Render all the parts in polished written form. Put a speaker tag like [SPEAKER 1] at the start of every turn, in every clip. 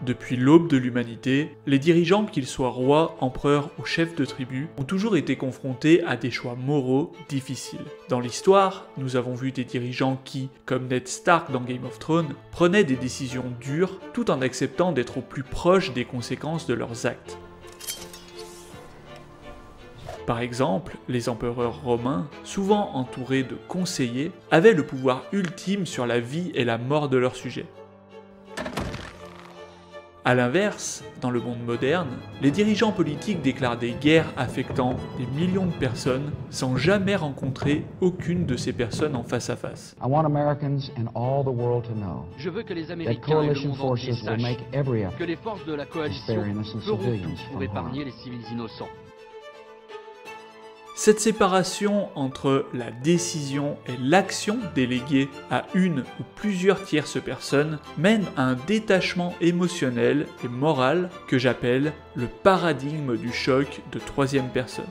[SPEAKER 1] Depuis l'aube de l'humanité, les dirigeants, qu'ils soient rois, empereurs ou chefs de tribu, ont toujours été confrontés à des choix moraux difficiles. Dans l'histoire, nous avons vu des dirigeants qui, comme Ned Stark dans Game of Thrones, prenaient des décisions dures tout en acceptant d'être au plus proche des conséquences de leurs actes. Par exemple, les empereurs romains, souvent entourés de conseillers, avaient le pouvoir ultime sur la vie et la mort de leurs sujets. A l'inverse, dans le monde moderne, les dirigeants politiques déclarent des guerres affectant des millions de personnes sans jamais rencontrer aucune de ces personnes en face à face.
[SPEAKER 2] Je veux que les Américains et le monde entier sachent que les forces de la coalition feront tout pour épargner les civils innocents.
[SPEAKER 1] Cette séparation entre la décision et l'action déléguée à une ou plusieurs tierces personnes mène à un détachement émotionnel et moral que j'appelle le paradigme du choc de troisième personne.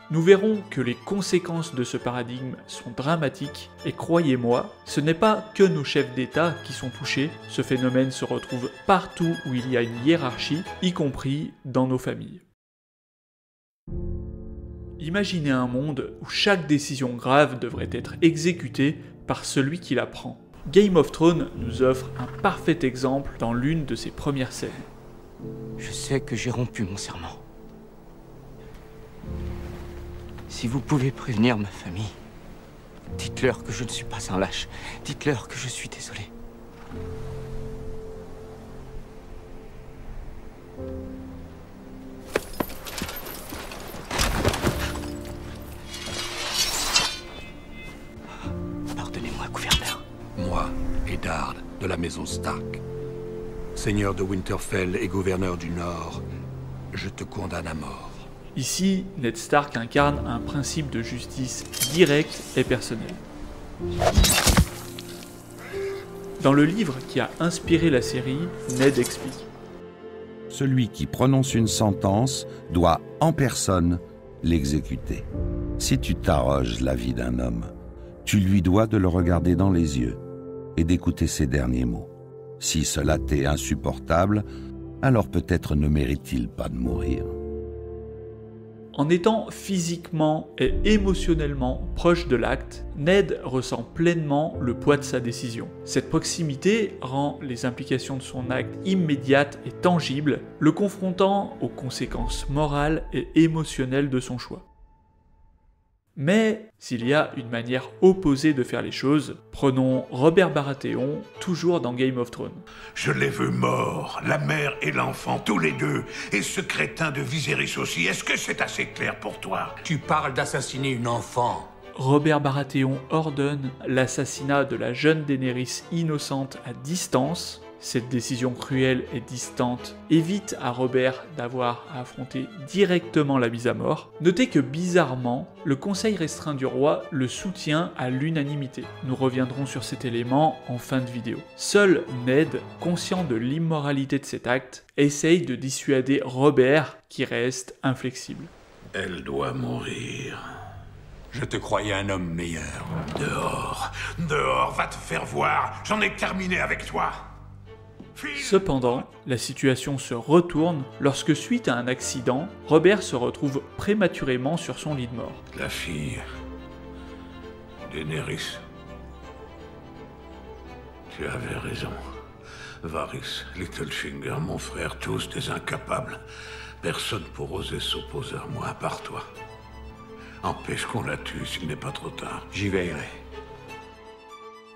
[SPEAKER 1] Nous verrons que les conséquences de ce paradigme sont dramatiques et croyez-moi, ce n'est pas que nos chefs d'État qui sont touchés, ce phénomène se retrouve partout où il y a une hiérarchie, y compris dans nos familles. Imaginez un monde où chaque décision grave devrait être exécutée par celui qui la prend. Game of Thrones nous offre un parfait exemple dans l'une de ses premières scènes.
[SPEAKER 3] Je sais que j'ai rompu mon serment. Si vous pouvez prévenir ma famille, dites-leur que je ne suis pas un lâche. Dites-leur que je suis désolé. Pardonnez-moi, gouverneur.
[SPEAKER 4] Moi, Eddard, de la maison Stark, seigneur de Winterfell et gouverneur du Nord, je te condamne à mort.
[SPEAKER 1] Ici, Ned Stark incarne un principe de justice direct et personnel. Dans le livre qui a inspiré la série, Ned explique.
[SPEAKER 5] Celui qui prononce une sentence doit, en personne, l'exécuter. Si tu t'arroges la vie d'un homme, tu lui dois de le regarder dans les yeux et d'écouter ses derniers mots. Si cela t'est insupportable, alors peut-être ne mérite-t-il pas de mourir.
[SPEAKER 1] En étant physiquement et émotionnellement proche de l'acte, Ned ressent pleinement le poids de sa décision. Cette proximité rend les implications de son acte immédiates et tangibles, le confrontant aux conséquences morales et émotionnelles de son choix. Mais s'il y a une manière opposée de faire les choses, prenons Robert Baratheon, toujours dans Game of Thrones.
[SPEAKER 6] Je les veux morts, la mère et l'enfant, tous les deux, et ce crétin de Viserys aussi. Est-ce que c'est assez clair pour toi?
[SPEAKER 4] Tu parles d'assassiner une enfant.
[SPEAKER 1] Robert Baratheon ordonne l'assassinat de la jeune Daenerys innocente à distance. Cette décision cruelle et distante évite à Robert d'avoir à affronter directement la mise à mort. Notez que bizarrement, le conseil restreint du roi le soutient à l'unanimité. Nous reviendrons sur cet élément en fin de vidéo. Seul Ned, conscient de l'immoralité de cet acte, essaye de dissuader Robert qui reste inflexible.
[SPEAKER 6] Elle doit mourir.
[SPEAKER 4] Je te croyais un homme meilleur.
[SPEAKER 6] Dehors, dehors, va te faire voir. J'en ai terminé avec toi.
[SPEAKER 1] Cependant, la situation se retourne lorsque, suite à un accident, Robert se retrouve prématurément sur son lit de mort.
[SPEAKER 6] La fille... Daenerys. Tu avais raison. Varys, Littlefinger, mon frère, tous des incapables. Personne pour oser s'opposer à moi, à part toi. Empêche qu'on la tue s'il n'est pas trop tard.
[SPEAKER 4] J'y veillerai.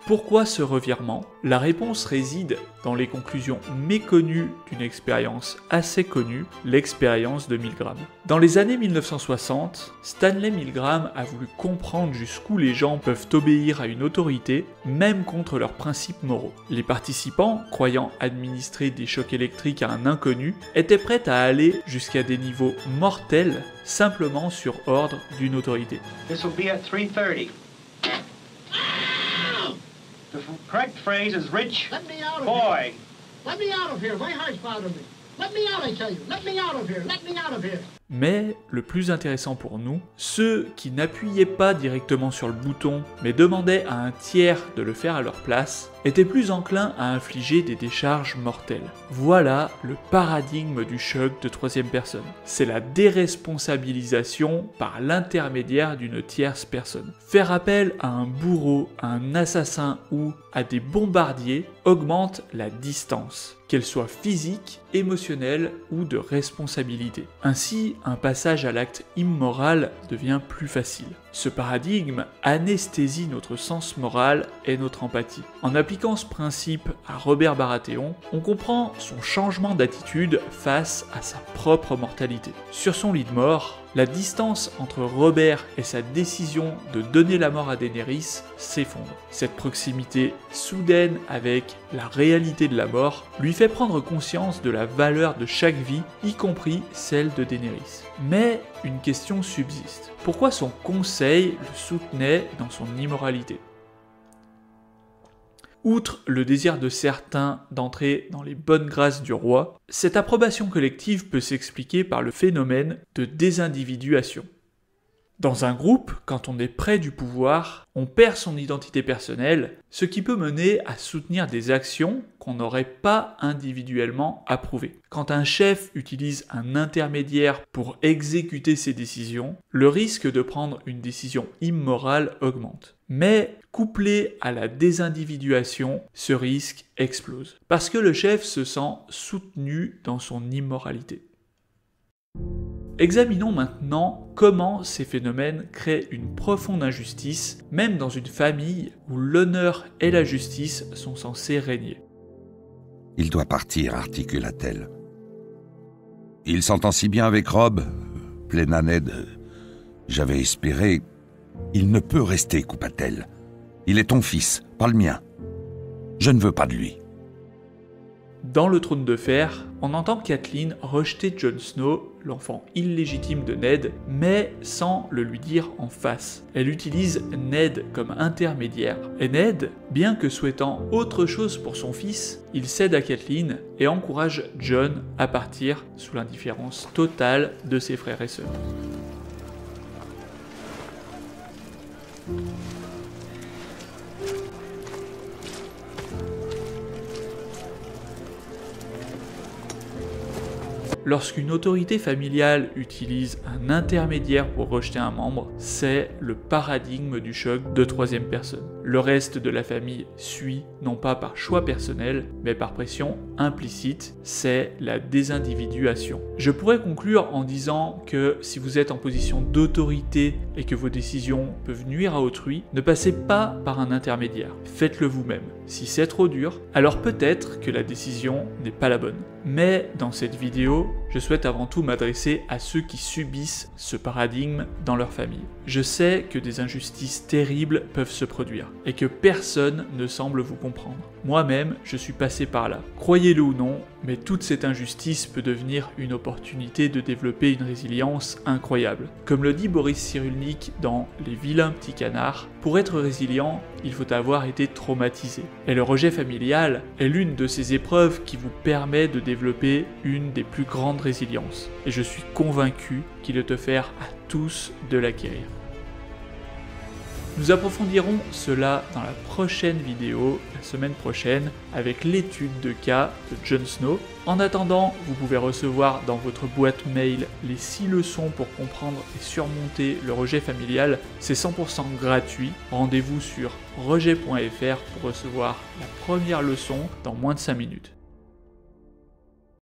[SPEAKER 1] Pourquoi ce revirement? La réponse réside dans les conclusions méconnues d'une expérience assez connue, l'expérience de Milgram. Dans les années 1960, Stanley Milgram a voulu comprendre jusqu'où les gens peuvent obéir à une autorité, même contre leurs principes moraux. Les participants, croyant administrer des chocs électriques à un inconnu, étaient prêts à aller jusqu'à des niveaux mortels simplement sur ordre d'une autorité.
[SPEAKER 7] This will be at 3:30. The correct phrase is rich boy.
[SPEAKER 8] Let me out of here. My heart's bothering me. Let me out, I tell you. Let me out of here. Let me out of here.
[SPEAKER 1] Mais le plus intéressant pour nous, ceux qui n'appuyaient pas directement sur le bouton, mais demandaient à un tiers de le faire à leur place, étaient plus enclins à infliger des décharges mortelles. Voilà le paradigme du choc de troisième personne. C'est la déresponsabilisation par l'intermédiaire d'une tierce personne. Faire appel à un bourreau, à un assassin ou à des bombardiers augmente la distance, qu'elle soit physique, émotionnelle ou de responsabilité. Ainsi, un passage à l'acte immoral devient plus facile. Ce paradigme anesthésie notre sens moral et notre empathie. En appliquant ce principe à Robert Baratheon, on comprend son changement d'attitude face à sa propre mortalité. Sur son lit de mort, la distance entre Robert et sa décision de donner la mort à Daenerys s'effondre. Cette proximité soudaine avec la réalité de la mort lui fait prendre conscience de la valeur de chaque vie, y compris celle de Daenerys. Mais une question subsiste. Pourquoi son conseil le soutenait dans son immoralité ? Outre le désir de certains d'entrer dans les bonnes grâces du roi, cette approbation collective peut s'expliquer par le phénomène de désindividuation. Dans un groupe, quand on est près du pouvoir, on perd son identité personnelle, ce qui peut mener à soutenir des actions qu'on n'aurait pas individuellement approuvées. Quand un chef utilise un intermédiaire pour exécuter ses décisions, le risque de prendre une décision immorale augmente. Mais couplé à la désindividuation, ce risque explose, parce que le chef se sent soutenu dans son immoralité. Examinons maintenant comment ces phénomènes créent une profonde injustice, même dans une famille où l'honneur et la justice sont censés régner.
[SPEAKER 5] Il doit partir, articula-t-elle. Il s'entend si bien avec Robb, plaina Ned. J'avais espéré... Il ne peut rester, coupa-t-elle. Il est ton fils, pas le mien. Je ne veux pas de lui.
[SPEAKER 1] Dans le Trône de Fer, on entend Catelyn rejeter Jon Snow, l'enfant illégitime de Ned, mais sans le lui dire en face. Elle utilise Ned comme intermédiaire. Et Ned, bien que souhaitant autre chose pour son fils, il cède à Catelyn et encourage Jon à partir sous l'indifférence totale de ses frères et sœurs. Lorsqu'une autorité familiale utilise un intermédiaire pour rejeter un membre, c'est le paradigme du choc de troisième personne. Le reste de la famille suit, non pas par choix personnel, mais par pression implicite, c'est la désindividuation. Je pourrais conclure en disant que si vous êtes en position d'autorité et que vos décisions peuvent nuire à autrui, ne passez pas par un intermédiaire, faites-le vous-même. Si c'est trop dur, alors peut-être que la décision n'est pas la bonne. Mais dans cette vidéo, je souhaite avant tout m'adresser à ceux qui subissent ce paradigme dans leur famille. Je sais que des injustices terribles peuvent se produire et que personne ne semble vous comprendre. Moi-même, je suis passé par là. Croyez-le ou non, mais toute cette injustice peut devenir une opportunité de développer une résilience incroyable. Comme le dit Boris Cyrulnik dans Les vilains petits canards, pour être résilient, il faut avoir été traumatisé. Et le rejet familial est l'une de ces épreuves qui vous permet de développer une des plus grandes résiliences. Et je suis convaincu qu'il est offert à tous de l'acquérir. Nous approfondirons cela dans la prochaine vidéo, la semaine prochaine, avec l'étude de cas de Jon Snow. En attendant, vous pouvez recevoir dans votre boîte mail les 6 leçons pour comprendre et surmonter le rejet familial. C'est 100% gratuit. Rendez-vous sur rejet.fr pour recevoir la première leçon dans moins de 5 minutes.